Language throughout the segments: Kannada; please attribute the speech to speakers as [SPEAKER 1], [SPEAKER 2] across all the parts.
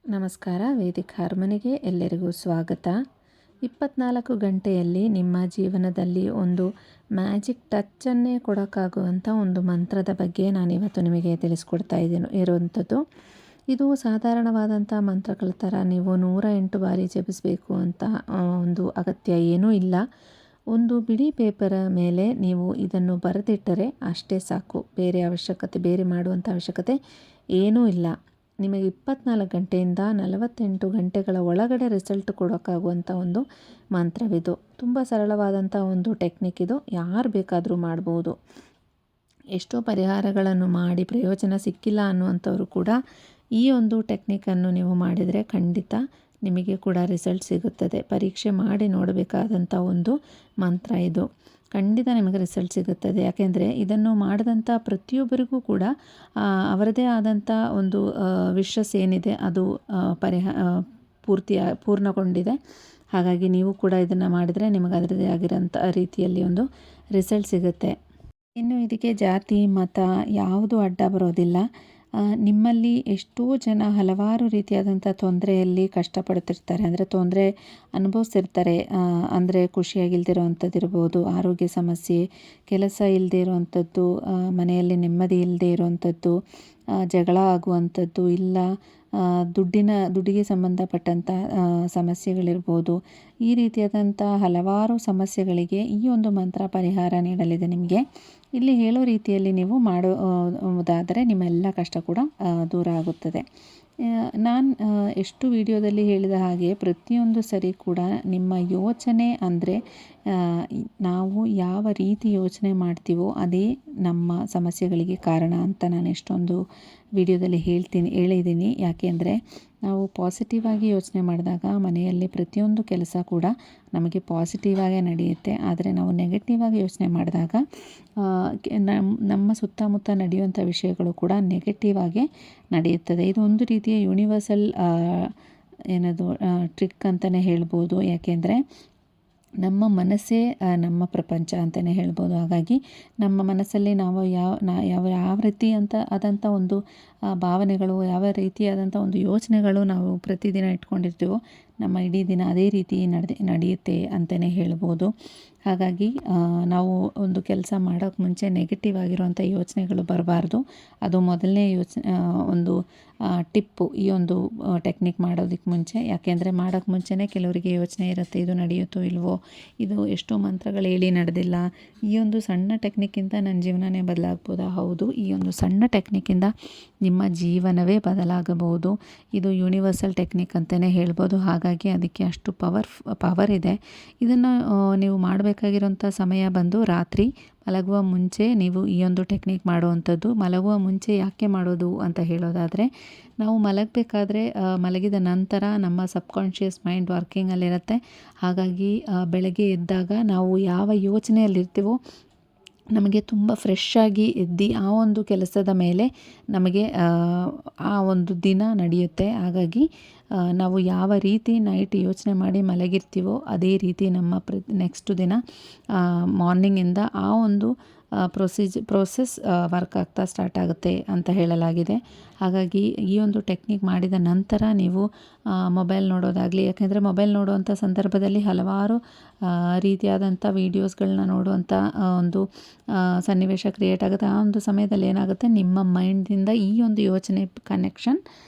[SPEAKER 1] ನಮಸ್ಕಾರ. ವೇದಿಕ್ ಹಾರ್ಮನಿಗೆ ಎಲ್ಲರಿಗೂ ಸ್ವಾಗತ. 24 ಗಂಟೆಯಲ್ಲಿ ನಿಮ್ಮ ಜೀವನದಲ್ಲಿ ಒಂದು ಮ್ಯಾಜಿಕ್ ಟಚ್ಚನ್ನೇ ಕೊಡೋಕ್ಕಾಗುವಂಥ ಒಂದು ಮಂತ್ರದ ಬಗ್ಗೆ ನಾನಿವತ್ತು ನಿಮಗೆ ತಿಳಿಸ್ಕೊಡ್ತಾ ಇರುವಂಥದ್ದು. ಇದು ಸಾಧಾರಣವಾದಂಥ ಮಂತ್ರಗಳ ಥರ ನೀವು 108 ಬಾರಿ ಜಪಿಸಬೇಕು ಅಂತ ಒಂದು ಅಗತ್ಯ ಏನೂ ಇಲ್ಲ. ಒಂದು ಬಿಳಿ ಪೇಪರ ಮೇಲೆ ನೀವು ಇದನ್ನು ಬರೆದಿಟ್ಟರೆ ಅಷ್ಟೇ ಸಾಕು. ಬೇರೆ ಮಾಡುವಂಥ ಅವಶ್ಯಕತೆ ಏನೂ ಇಲ್ಲ. ನಿಮಗೆ 24 ಗಂಟೆಯಿಂದ 48 ಗಂಟೆಗಳ ಒಳಗಡೆ ರಿಸಲ್ಟ್ ಕೊಡೋಕ್ಕಾಗುವಂಥ ಒಂದು ಮಂತ್ರವಿದು. ತುಂಬ ಸರಳವಾದಂಥ ಒಂದು ಟೆಕ್ನಿಕ್ ಇದು. ಯಾರು ಬೇಕಾದರೂ ಮಾಡ್ಬೋದು. ಎಷ್ಟೋ ಪರಿಹಾರಗಳನ್ನು ಮಾಡಿ ಪ್ರಯೋಜನ ಸಿಕ್ಕಿಲ್ಲ ಅನ್ನುವಂಥವ್ರು ಕೂಡ ಈ ಒಂದು ಟೆಕ್ನಿಕನ್ನು ನೀವು ಮಾಡಿದರೆ ಖಂಡಿತ ನಿಮಗೆ ಕೂಡ ರಿಸಲ್ಟ್ ಸಿಗುತ್ತದೆ. ಪರೀಕ್ಷೆ ಮಾಡಿ ನೋಡಬೇಕಾದಂಥ ಒಂದು ಮಂತ್ರ ಇದು. ಖಂಡಿತ ನಿಮಗೆ ರಿಸಲ್ಟ್ ಸಿಗುತ್ತದೆ. ಯಾಕೆಂದರೆ ಇದನ್ನು ಮಾಡಿದಂಥ ಪ್ರತಿಯೊಬ್ಬರಿಗೂ ಕೂಡ ಅವರದೇ ಆದಂಥ ಒಂದು ವಿಶಸ್ ಏನಿದೆ ಅದು ಪೂರ್ಣಗೊಂಡಿದೆ. ಹಾಗಾಗಿ ನೀವು ಕೂಡ ಇದನ್ನು ಮಾಡಿದರೆ ನಿಮಗೆ ಅದರದೇ ಆಗಿರೋಂಥ ರೀತಿಯಲ್ಲಿ ಒಂದು ರಿಸಲ್ಟ್ ಸಿಗುತ್ತೆ. ಇನ್ನು ಇದಕ್ಕೆ ಜಾತಿ ಮತ ಯಾವುದು ಅಡ್ಡ ಬರೋದಿಲ್ಲ. ನಿಮ್ಮಲ್ಲಿ ಎಷ್ಟೋ ಜನ ಹಲವಾರು ರೀತಿಯಾದಂಥ ತೊಂದರೆಯಲ್ಲಿ ಕಷ್ಟಪಡ್ತಿರ್ತಾರೆ. ಅಂದರೆ ತೊಂದರೆ ಅನುಭವಿಸ್ತಿರ್ತಾರೆ. ಅಂದರೆ ಖುಷಿಯಾಗಿಲ್ದಿರೋವಂಥದ್ದು ಇರ್ಬೋದು, ಆರೋಗ್ಯ ಸಮಸ್ಯೆ, ಕೆಲಸ ಇಲ್ಲದೆ ಇರೋವಂಥದ್ದು, ಮನೆಯಲ್ಲಿ ನೆಮ್ಮದಿ ಇಲ್ಲದೆ ಇರೋವಂಥದ್ದು, ಜಗಳ ಆಗುವಂಥದ್ದು, ಇಲ್ಲ ದುಡ್ಡಿಗೆ ಸಂಬಂಧಪಟ್ಟಂಥ ಸಮಸ್ಯೆಗಳಿರ್ಬೋದು. ಈ ರೀತಿಯಾದಂಥ ಹಲವಾರು ಸಮಸ್ಯೆಗಳಿಗೆ ಈ ಒಂದು ಮಂತ್ರ ಪರಿಹಾರ ನೀಡಲಿದೆ ನಿಮಗೆ. ಇಲ್ಲಿ ಹೇಳೋ ರೀತಿಯಲ್ಲಿ ನೀವು ಮಾಡೋದಾದರೆ ನಿಮ್ಮೆಲ್ಲ ಕಷ್ಟ ಕೂಡ ದೂರ ಆಗುತ್ತದೆ. ನಾನು ಎಷ್ಟು ವಿಡಿಯೋದಲ್ಲಿ ಹೇಳಿದ ಹಾಗೆ ಪ್ರತಿಯೊಂದು ಸರಿ ಕೂಡ ನಿಮ್ಮ ಯೋಚನೆ ಅಂದರೆ ನಾವು ಯಾವ ರೀತಿ ಯೋಚನೆ ಮಾಡ್ತೀವೋ ಅದೇ ನಮ್ಮ ಸಮಸ್ಯೆಗಳಿಗೆ ಕಾರಣ ಅಂತ ನಾನು ಎಷ್ಟೊಂದು ವಿಡಿಯೋದಲ್ಲಿ ಹೇಳಿದ್ದೀನಿ. ಯಾಕೆಂದರೆ ನಾವು ಪಾಸಿಟಿವ್ ಆಗಿ ಯೋಚನೆ ಮಾಡಿದಾಗ ಮನೆಯಲ್ಲಿ ಪ್ರತಿಯೊಂದು ಕೆಲಸ ಕೂಡ ನಮಗೆ ಪಾಸಿಟಿವ್ ಆಗೇ ನಡೆಯುತ್ತೆ. ಆದರೆ ನಾವು ನೆಗೆಟಿವ್ ಆಗಿ ಯೋಚನೆ ಮಾಡಿದಾಗ ನಮ್ಮ ಸುತ್ತಮುತ್ತ ನಡೆಯುವಂಥ ವಿಷಯಗಳು ಕೂಡ ನೆಗೆಟಿವ್ ಆಗೇ ನಡೆಯುತ್ತದೆ. ಇದು ಒಂದು ರೀತಿಯ ಯೂನಿವರ್ಸಲ್ ಟ್ರಿಕ್ ಅಂತಲೇ ಹೇಳ್ಬೋದು. ಯಾಕೆಂದರೆ ನಮ್ಮ ಮನಸ್ಸೇ ನಮ್ಮ ಪ್ರಪಂಚ ಅಂತಲೇ ಹೇಳ್ಬೋದು. ಹಾಗಾಗಿ ನಮ್ಮ ಮನಸ್ಸಲ್ಲಿ ನಾವು ಯಾವ ರೀತಿ ಆದಂಥ ಒಂದು ಭಾವನೆಗಳು, ಯಾವ ರೀತಿಯಾದಂಥ ಒಂದು ಯೋಚನೆಗಳು ನಾವು ಪ್ರತಿದಿನ ಇಟ್ಕೊಂಡಿರ್ತೀವೋ ನಮ್ಮ ಇಡೀ ದಿನ ಅದೇ ರೀತಿ ನಡೆಯುತ್ತೆ ಅಂತಲೇ ಹೇಳ್ಬೋದು. ಹಾಗಾಗಿ ನಾವು ಒಂದು ಕೆಲಸ ಮಾಡೋಕ್ಕೆ ಮುಂಚೆ ನೆಗೆಟಿವ್ ಆಗಿರುವಂಥ ಯೋಚನೆಗಳು ಬರಬಾರ್ದು. ಅದು ಮೊದಲನೇ ಒಂದು ಟಿಪ್ಪು ಈ ಒಂದು ಟೆಕ್ನಿಕ್ ಮಾಡೋದಕ್ಕೆ ಮುಂಚೆ. ಯಾಕೆಂದರೆ ಮಾಡೋಕ್ಕೆ ಮುಂಚೆನೇ ಕೆಲವರಿಗೆ ಯೋಚನೆ ಇರುತ್ತೆ, ಇದು ನಡೆಯುತ್ತೋ ಇಲ್ವೋ, ಇದು ಎಷ್ಟೋ ಮಂತ್ರಗಳು ಹೇಳಿ ನಡೆದಿಲ್ಲ, ಈ ಒಂದು ಸಣ್ಣ ಟೆಕ್ನಿಕ್ಕಿಂದ ನನ್ನ ಜೀವನನೇ ಬದಲಾಗ್ಬೋದಾ? ಹೌದು, ಈ ಒಂದು ಸಣ್ಣ ಟೆಕ್ನಿಕ್ಕಿಂದ ನಿಮ್ಮ ಜೀವನವೇ ಬದಲಾಗಬಹುದು. ಇದು ಯೂನಿವರ್ಸಲ್ ಟೆಕ್ನಿಕ್ ಅಂತಲೇ ಹೇಳ್ಬೋದು. ಹಾಗಾಗಿ ಅದಕ್ಕೆ ಅಷ್ಟು ಪವರ್ ಇದೆ. ಇದನ್ನು ನೀವು ಮಾಡಬೇಕಾಗಿರೋಂಥ ಸಮಯ ಬಂದು ರಾತ್ರಿ ಮಲಗುವ ಮುಂಚೆ ನೀವು ಈ ಒಂದು ಟೆಕ್ನಿಕ್ ಮಾಡುವಂಥದ್ದು. ಮಲಗುವ ಮುಂಚೆ ಯಾಕೆ ಮಾಡೋದು ಅಂತ ಹೇಳೋದಾದರೆ, ನಾವು ಮಲಗಬೇಕಾದ್ರೆ ಮಲಗಿದ ನಂತರ ನಮ್ಮ ಸಬ್ಕಾನ್ಷಿಯಸ್ ಮೈಂಡ್ ವರ್ಕಿಂಗಲ್ಲಿರುತ್ತೆ. ಹಾಗಾಗಿ ಬೆಳಗ್ಗೆ ಎದ್ದಾಗ ನಾವು ಯಾವ ಯೋಚನೆಯಲ್ಲಿರ್ತೀವೋ ನಮಗೆ ತುಂಬ ಫ್ರೆಶ್ ಆಗಿ ಎದ್ದು ಆ ಒಂದು ಕೆಲಸದ ಮೇಲೆ ನಮಗೆ ಆ ಒಂದು ದಿನ ನಡೆಯುತ್ತೆ. ಹಾಗಾಗಿ ನಾವು ಯಾವ ರೀತಿ ನೈಟ್ ಯೋಚನೆ ಮಾಡಿ ಮಲಗಿರ್ತೀವೋ ಅದೇ ರೀತಿ ನಮ್ಮ ನೆಕ್ಸ್ಟ್ ದಿನ ಮಾರ್ನಿಂಗಿಂದ ಆ ಒಂದು ಪ್ರೋಸೆಸ್ ವರ್ಕ್ ಆಗ್ತಾ ಸ್ಟಾರ್ಟ್ ಆಗುತ್ತೆ ಅಂತ ಹೇಳಲಾಗಿದೆ. ಹಾಗಾಗಿ ಈ ಒಂದು ಟೆಕ್ನಿಕ್ ಮಾಡಿದ ನಂತರ ನೀವು ಮೊಬೈಲ್ ನೋಡೋದಾಗಲಿ, ಯಾಕೆಂದರೆ ಮೊಬೈಲ್ ನೋಡುವಂಥ ಸಂದರ್ಭದಲ್ಲಿ ಹಲವಾರು ರೀತಿಯಾದಂಥ ವೀಡಿಯೋಸ್ಗಳನ್ನ ನೋಡುವಂಥ ಒಂದು ಸನ್ನಿವೇಶ ಕ್ರಿಯೇಟ್ ಆಗುತ್ತೆ. ಆ ಒಂದು ಸಮಯದಲ್ಲಿ ಏನಾಗುತ್ತೆ, ನಿಮ್ಮ ಮೈಂಡಿಂದ ಈ ಒಂದು ಯೋಚನೆ ಕನೆಕ್ಷನ್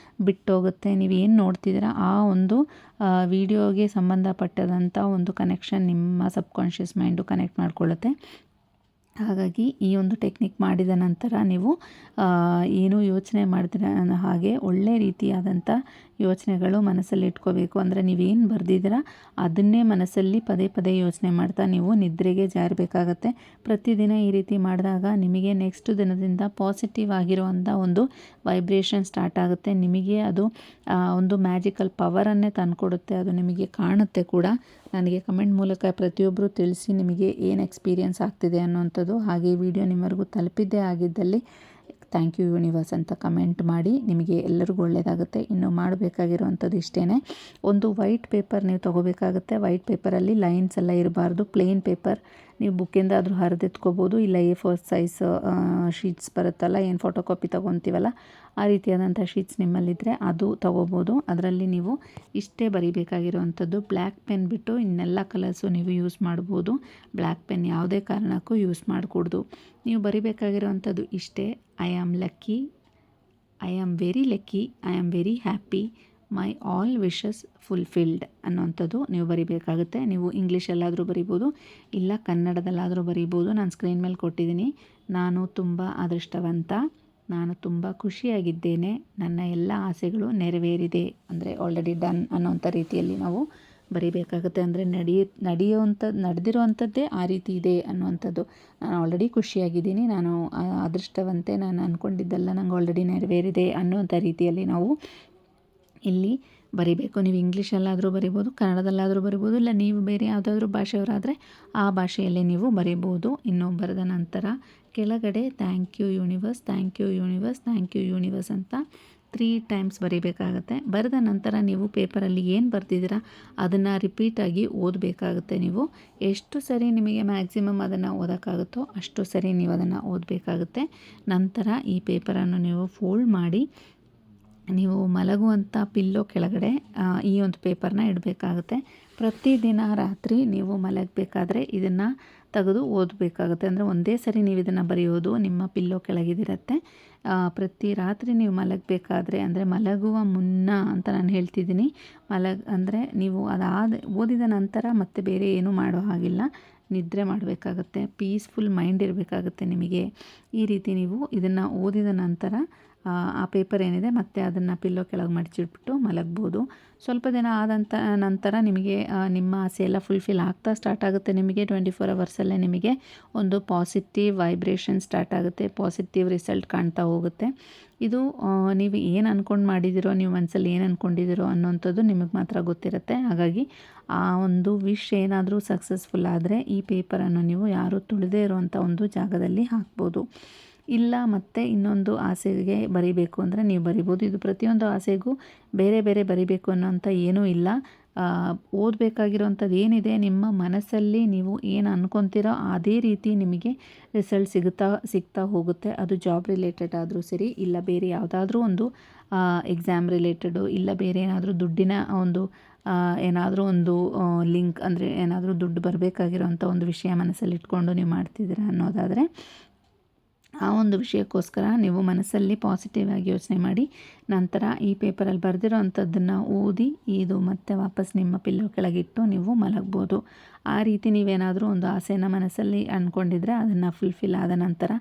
[SPEAKER 1] ಬಿಟ್ಟೋಗುತ್ತೆ. ನೀವೇನು ನೋಡ್ತಿದ್ದೀರಾ ಆ ಒಂದು ವಿಡಿಯೋಗೆ ಸಂಬಂಧಪಟ್ಟದಂಥ ಒಂದು ಕನೆಕ್ಷನ್ ನಿಮ್ಮ ಸಬ್ಕಾನ್ಷಿಯಸ್ ಮೈಂಡು ಕನೆಕ್ಟ್ ಮಾಡಿಕೊಳ್ಳುತ್ತೆ. ಹಾಗಾಗಿ ಈ ಒಂದು ಟೆಕ್ನಿಕ್ ಮಾಡಿದ ನಂತರ ನೀವು ಏನೂ ಯೋಚನೆ ಮಾಡ್ತೀರ ಹಾಗೆ ಒಳ್ಳೆ ರೀತಿಯಾದಂಥ ಯೋಚನೆಗಳು ಮನಸ್ಸಲ್ಲಿ ಇಟ್ಕೋಬೇಕು. ಅಂದರೆ ನೀವೇನು ಬರೆದಿದ್ದೀರ ಅದನ್ನೇ ಮನಸ್ಸಲ್ಲಿ ಪದೇ ಪದೇ ಯೋಚನೆ ಮಾಡ್ತಾ ನೀವು ನಿದ್ರೆಗೆ ಜಾರಬೇಕಾಗತ್ತೆ. ಪ್ರತಿದಿನ ಈ ರೀತಿ ಮಾಡಿದಾಗ ನಿಮಗೆ ನೆಕ್ಸ್ಟ್ ದಿನದಿಂದ ಪಾಸಿಟಿವ್ ಆಗಿರುವಂಥ ಒಂದು ವೈಬ್ರೇಷನ್ ಸ್ಟಾರ್ಟ್ ಆಗುತ್ತೆ. ನಿಮಗೆ ಅದು ಒಂದು ಮ್ಯಾಜಿಕಲ್ ಪವರನ್ನೇ ತಂದುಕೊಡುತ್ತೆ. ಅದು ನಿಮಗೆ ಕಾಣುತ್ತೆ ಕೂಡ. ನನಗೆ ಕಮೆಂಟ್ ಮೂಲಕ ಪ್ರತಿಯೊಬ್ಬರು ತಿಳಿಸಿ ನಿಮಗೆ ಏನು ಎಕ್ಸ್ಪೀರಿಯೆನ್ಸ್ ಆಗ್ತಿದೆ ಅನ್ನೋವಂಥದ್ದು. ಹಾಗೆ ಈ ವಿಡಿಯೋ ನಿಮ್ಮವರೆಗೂ ತಲುಪಿದ್ದೇ ಆಗಿದ್ದಲ್ಲಿ ಥ್ಯಾಂಕ್ ಯು ಯೂನಿವರ್ಸ್ ಅಂತ ಕಮೆಂಟ್ ಮಾಡಿ. ನಿಮಗೆ ಎಲ್ಲರಿಗೂ ಒಳ್ಳೆಯದಾಗುತ್ತೆ. ಇನ್ನು ಮಾಡಬೇಕಾಗಿರುವಂಥದ್ದು ಇಷ್ಟೇ. ಒಂದು ವೈಟ್ ಪೇಪರ್ ನೀವು ತೊಗೋಬೇಕಾಗುತ್ತೆ. ವೈಟ್ ಪೇಪರಲ್ಲಿ ಲೈನ್ಸ್ ಎಲ್ಲ ಇರಬಾರ್ದು. ಪ್ಲೇನ್ ಪೇಪರ್ ನೀವು ಬುಕ್ಕಿಂದಾದರೂ ಹರಿದೆತ್ಕೋಬೋದು, ಇಲ್ಲ A4 ಸೈಜ್ ಶೀಟ್ಸ್ ಬರುತ್ತಲ್ಲ, ಏನು ಫೋಟೋ ಕಾಪಿ ತೊಗೊತೀವಲ್ಲ ಆ ರೀತಿಯಾದಂಥ ಶೀಟ್ಸ್ ನಿಮ್ಮಲ್ಲಿದ್ದರೆ ಅದು ತೊಗೋಬೋದು. ಅದರಲ್ಲಿ ನೀವು ಇಷ್ಟೇ ಬರಿಬೇಕಾಗಿರುವಂಥದ್ದು. ಬ್ಲ್ಯಾಕ್ ಪೆನ್ ಬಿಟ್ಟು ಇನ್ನೆಲ್ಲ ಕಲರ್ಸು ನೀವು ಯೂಸ್ ಮಾಡ್ಬೋದು. ಬ್ಲ್ಯಾಕ್ ಪೆನ್ ಯಾವುದೇ ಕಾರಣಕ್ಕೂ ಯೂಸ್ ಮಾಡಕೂಡ್ದು. ನೀವು ಬರಿಬೇಕಾಗಿರುವಂಥದ್ದು ಇಷ್ಟೇ: I am lucky, I am very lucky, I am very happy, my all wishes fulfilled ಅನ್ನೋವಂಥದ್ದು ನೀವು ಬರಿಬೇಕಾಗುತ್ತೆ. ನೀವು ಇಂಗ್ಲೀಷಲ್ಲಾದರೂ ಬರಿಬೋದು, ಇಲ್ಲ ಕನ್ನಡದಲ್ಲಾದರೂ ಬರಿಬೋದು. ನಾನು ಸ್ಕ್ರೀನ್ ಮೇಲೆ ಕೊಟ್ಟಿದ್ದೀನಿ. ನಾನು ತುಂಬ ಅದೃಷ್ಟವಂತ, ನಾನು ತುಂಬ ಖುಷಿಯಾಗಿದ್ದೇನೆ, ನನ್ನ ಎಲ್ಲ ಆಸೆಗಳು ನೆರವೇರಿದೆ, ಅಂದರೆ ಆಲ್ರೆಡಿ ಡನ್ ಅನ್ನೋಂಥ ರೀತಿಯಲ್ಲಿ ನಾವು ಬರಿಬೇಕಾಗುತ್ತೆ. ಅಂದರೆ ನಡೆದಿರುವಂಥದ್ದೇ ಆ ರೀತಿ ಇದೆ ಅನ್ನುವಂಥದ್ದು. ನಾನು ಆಲ್ರೆಡಿ ಖುಷಿಯಾಗಿದ್ದೀನಿ, ನಾನು ಅದೃಷ್ಟವಂತೆ, ನಾನು ಅಂದ್ಕೊಂಡಿದ್ದೆಲ್ಲ ನಂಗೆ ಆಲ್ರೆಡಿ ನೆರವೇರಿದೆ ಅನ್ನುವಂಥ ರೀತಿಯಲ್ಲಿ ನಾವು ಇಲ್ಲಿ ಬರಿಬೇಕು. ನೀವು ಇಂಗ್ಲೀಷಲ್ಲಾದರೂ ಬರಿಬೋದು, ಕನ್ನಡದಲ್ಲಾದರೂ ಬರಿಬೋದು, ಇಲ್ಲ ನೀವು ಬೇರೆ ಯಾವುದಾದ್ರೂ ಭಾಷೆಯವರಾದರೆ ಆ ಭಾಷೆಯಲ್ಲಿ ನೀವು ಬರಿಬೋದು. ಇನ್ನು ಬರೆದ ನಂತರ ಕೆಳಗಡೆ thank you universe, thank you universe, thank you universe ಅಂತ 3 ಟೈಮ್ಸ್ ಬರಿಬೇಕಾಗುತ್ತೆ. ಬರೆದ ನಂತರ ನೀವು ಪೇಪರಲ್ಲಿ ಏನು ಬರ್ತಿದ್ದೀರಾ ಅದನ್ನು ರಿಪೀಟಾಗಿ ಓದಬೇಕಾಗುತ್ತೆ. ನೀವು ಎಷ್ಟು ಸರಿ ನಿಮಗೆ ಮ್ಯಾಕ್ಸಿಮಮ್ ಅದನ್ನು ಓದೋಕ್ಕಾಗುತ್ತೋ ಅಷ್ಟು ಸರಿ ನೀವು ಅದನ್ನು ಓದಬೇಕಾಗುತ್ತೆ. ನಂತರ ಈ ಪೇಪರನ್ನು ನೀವು ಫೋಲ್ಡ್ ಮಾಡಿ ನೀವು ಮಲಗುವಂಥ ಪಿಲ್ಲೋ ಕೆಳಗಡೆ ಈ ಒಂದು ಪೇಪರ್ನ ಇಡಬೇಕಾಗುತ್ತೆ. ಪ್ರತಿದಿನ ರಾತ್ರಿ ನೀವು ಮಲಗಬೇಕಾದ್ರೆ ಇದನ್ನು ತೆಗೆದು ಓದಬೇಕಾಗುತ್ತೆ. ಅಂದರೆ ಒಂದೇ ಸರಿ ನೀವು ಇದನ್ನು ಬರೆಯೋದು ನಿಮ್ಮ ಪಿಲ್ಲೋ ಕೆಳಗಿದಿರುತ್ತೆ. ಪ್ರತಿ ರಾತ್ರಿ ನೀವು ಮಲಗಬೇಕಾದ್ರೆ, ಅಂದರೆ ಮಲಗುವ ಮುನ್ನ ಅಂತ ನಾನು ಹೇಳ್ತಿದ್ದೀನಿ. ಅಂದರೆ ನೀವು ಓದಿದ ನಂತರ ಮತ್ತೆ ಬೇರೆ ಏನೂ ಮಾಡೋ ಹಾಗಿಲ್ಲ, ನಿದ್ರೆ ಮಾಡಬೇಕಾಗತ್ತೆ. ಪೀಸ್ಫುಲ್ ಮೈಂಡ್ ಇರಬೇಕಾಗುತ್ತೆ ನಿಮಗೆ. ಈ ರೀತಿ ನೀವು ಇದನ್ನು ಓದಿದ ನಂತರ ಆ ಪೇಪರ್ ಏನಿದೆ ಮತ್ತೆ ಅದನ್ನು ಪಿಲ್ಲೋ ಕೆಳಗೆ ಮಡಚಿಟ್ಬಿಟ್ಟು ಮಲಗ್ಬೋದು. ಸ್ವಲ್ಪ ದಿನ ಆದಂಥ ನಂತರ ನಿಮಗೆ ನಿಮ್ಮ ಆಸೆ ಎಲ್ಲ ಫುಲ್ಫಿಲ್ ಆಗ್ತಾ ಸ್ಟಾರ್ಟ್ ಆಗುತ್ತೆ. ನಿಮಗೆ 24 ಅವರ್ಸಲ್ಲೇ ನಿಮಗೆ ಒಂದು ಪಾಸಿಟಿವ್ ವೈಬ್ರೇಷನ್ ಸ್ಟಾರ್ಟ್ ಆಗುತ್ತೆ, ಪಾಸಿಟಿವ್ ರಿಸಲ್ಟ್ ಕಾಣ್ತಾ ಹೋಗುತ್ತೆ. ಇದು ನೀವು ಏನು ಅಂದ್ಕೊಂಡು ಮಾಡಿದ್ದೀರೋ, ನೀವು ಮನಸ್ಸಲ್ಲಿ ಏನು ಅಂದ್ಕೊಂಡಿದ್ದೀರೋ ಅನ್ನೋವಂಥದ್ದು ನಿಮಗೆ ಮಾತ್ರ ಗೊತ್ತಿರುತ್ತೆ. ಹಾಗಾಗಿ ಆ ಒಂದು ವಿಶ್ ಏನಾದರೂ ಸಕ್ಸಸ್ಫುಲ್ ಆದರೆ ಈ ಪೇಪರನ್ನು ನೀವು ಯಾರೂ ತುಳಿದೇ ಇರುವಂಥ ಒಂದು ಜಾಗದಲ್ಲಿ ಹಾಕ್ಬೋದು. ಇಲ್ಲ ಮತ್ತು ಇನ್ನೊಂದು ಆಸೆಗೆ ಬರಿಬೇಕು ಅಂದರೆ ನೀವು ಬರಿಬೋದು. ಇದು ಪ್ರತಿಯೊಂದು ಆಸೆಗೂ ಬೇರೆ ಬೇರೆ ಬರಿಬೇಕು ಅನ್ನೋಂಥ ಏನೂ ಇಲ್ಲ. ಓದಬೇಕಾಗಿರೋವಂಥದ್ದು ಏನಿದೆ, ನಿಮ್ಮ ಮನಸ್ಸಲ್ಲಿ ನೀವು ಏನು ಅಂದ್ಕೊತೀರೋ ಅದೇ ರೀತಿ ನಿಮಗೆ ರಿಸಲ್ಟ್ ಸಿಗ್ತಾ ಹೋಗುತ್ತೆ. ಅದು ಜಾಬ್ ರಿಲೇಟೆಡ್ ಆದರೂ ಸರಿ, ಇಲ್ಲ ಬೇರೆ ಯಾವುದಾದ್ರೂ ಒಂದು ಎಕ್ಸಾಮ್ ರಿಲೇಟೆಡು, ಇಲ್ಲ ಬೇರೆ ಏನಾದರೂ ದುಡ್ಡಿನ ಒಂದು ಏನಾದರೂ ಒಂದು ಲಿಂಕ್, ಅಂದರೆ ಏನಾದರೂ ದುಡ್ಡು ಬರಬೇಕಾಗಿರೋಂಥ ಒಂದು ವಿಷಯ ಮನಸ್ಸಲ್ಲಿ ಇಟ್ಕೊಂಡು ನೀವು ಮಾಡ್ತಿದ್ದೀರಾ ಅನ್ನೋದಾದರೆ ಆ ಒಂದು ವಿಷಯಕ್ಕೋಸ್ಕರ ನೀವು ಮನಸ್ಸಲ್ಲಿ ಪಾಸಿಟಿವ್ ಆಗಿ ಯೋಚನೆ ಮಾಡಿ ನಂತರ ಈ ಪೇಪರಲ್ಲಿ ಬರೆದಿರೋ ಅಂಥದ್ದನ್ನು ಓದಿ ಇದು ಮತ್ತೆ ವಾಪಸ್ ನಿಮ್ಮ ಪಿಲ್ಲೋ ಕೆಳಗಿಟ್ಟು ನೀವು ಮಲಗ್ಬೋದು. ಆ ರೀತಿ ನೀವೇನಾದರೂ ಒಂದು ಆಸೆನ ಮನಸ್ಸಲ್ಲಿ ಅಂದ್ಕೊಂಡಿದ್ರೆ ಅದನ್ನು ಫುಲ್ಫಿಲ್ ಆದ ನಂತರ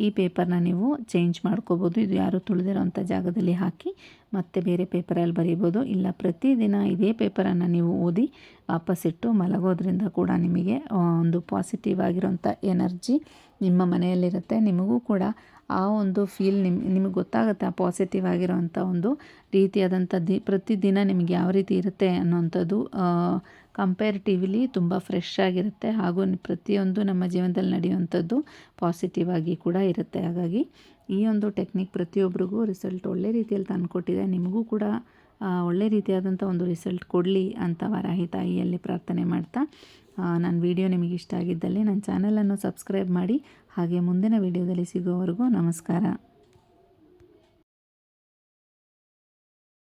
[SPEAKER 1] ಈ ಪೇಪರ್ನ ನೀವು ಚೇಂಜ್ ಮಾಡ್ಕೋಬೋದು. ಇದು ಯಾರು ತುಳಿದಿರೋಂಥ ಜಾಗದಲ್ಲಿ ಹಾಕಿ ಮತ್ತೆ ಬೇರೆ ಪೇಪರಲ್ಲಿ ಬರಿಬೋದು. ಇಲ್ಲ ಪ್ರತಿದಿನ ಇದೇ ಪೇಪರನ್ನು ನೀವು ಓದಿ ವಾಪಸ್ಸಿಟ್ಟು ಮಲಗೋದ್ರಿಂದ ಕೂಡ ನಿಮಗೆ ಒಂದು ಪಾಸಿಟಿವ್ ಆಗಿರೋಂಥ ಎನರ್ಜಿ ನಿಮ್ಮ ಮನೆಯಲ್ಲಿರುತ್ತೆ. ನಿಮಗೂ ಕೂಡ ಆ ಒಂದು ಫೀಲ್ ನಿಮಗೆ ಗೊತ್ತಾಗುತ್ತೆ. ಆ ಪಾಸಿಟಿವ್ ಆಗಿರೋವಂಥ ಒಂದು ರೀತಿಯಾದಂಥ ಪ್ರತಿದಿನ ನಿಮಗೆ ಯಾವ ರೀತಿ ಇರುತ್ತೆ ಅನ್ನೋವಂಥದ್ದು ಕಂಪೇರಿಟಿವ್ಲಿ ತುಂಬ ಫ್ರೆಶ್ ಆಗಿರುತ್ತೆ. ಹಾಗೂ ಪ್ರತಿಯೊಂದು ನಮ್ಮ ಜೀವನದಲ್ಲಿ ನಡೆಯುವಂಥದ್ದು ಪಾಸಿಟಿವ್ ಆಗಿ ಕೂಡ ಇರುತ್ತೆ. ಹಾಗಾಗಿ ಈ ಒಂದು ಟೆಕ್ನಿಕ್ ಪ್ರತಿಯೊಬ್ಬರಿಗೂ ರಿಸಲ್ಟ್ ಒಳ್ಳೆ ರೀತಿಯಲ್ಲಿ ತಂದುಕೊಟ್ಟಿದೆ. ನಿಮಗೂ ಕೂಡ ಒಳ್ಳೆ ರೀತಿಯಾದಂಥ ಒಂದು ರಿಸಲ್ಟ್ ಕೊಡಲಿ ಅಂತ ವಾರಾಹಿ ತಾಯಿಯಲ್ಲಿ ಪ್ರಾರ್ಥನೆ ಮಾಡ್ತಾ ನನ್ನ ವಿಡಿಯೋ ನಿಮಗೆ ಇಷ್ಟ ಆಗಿದ್ದಲ್ಲಿ ನನ್ನ ಚಾನಲನ್ನು ಸಬ್ಸ್ಕ್ರೈಬ್ ಮಾಡಿ. ಹಾಗೆ ಮುಂದಿನ ವಿಡಿಯೋದಲ್ಲಿ ಸಿಗೋವರೆಗೂ ನಮಸ್ಕಾರ.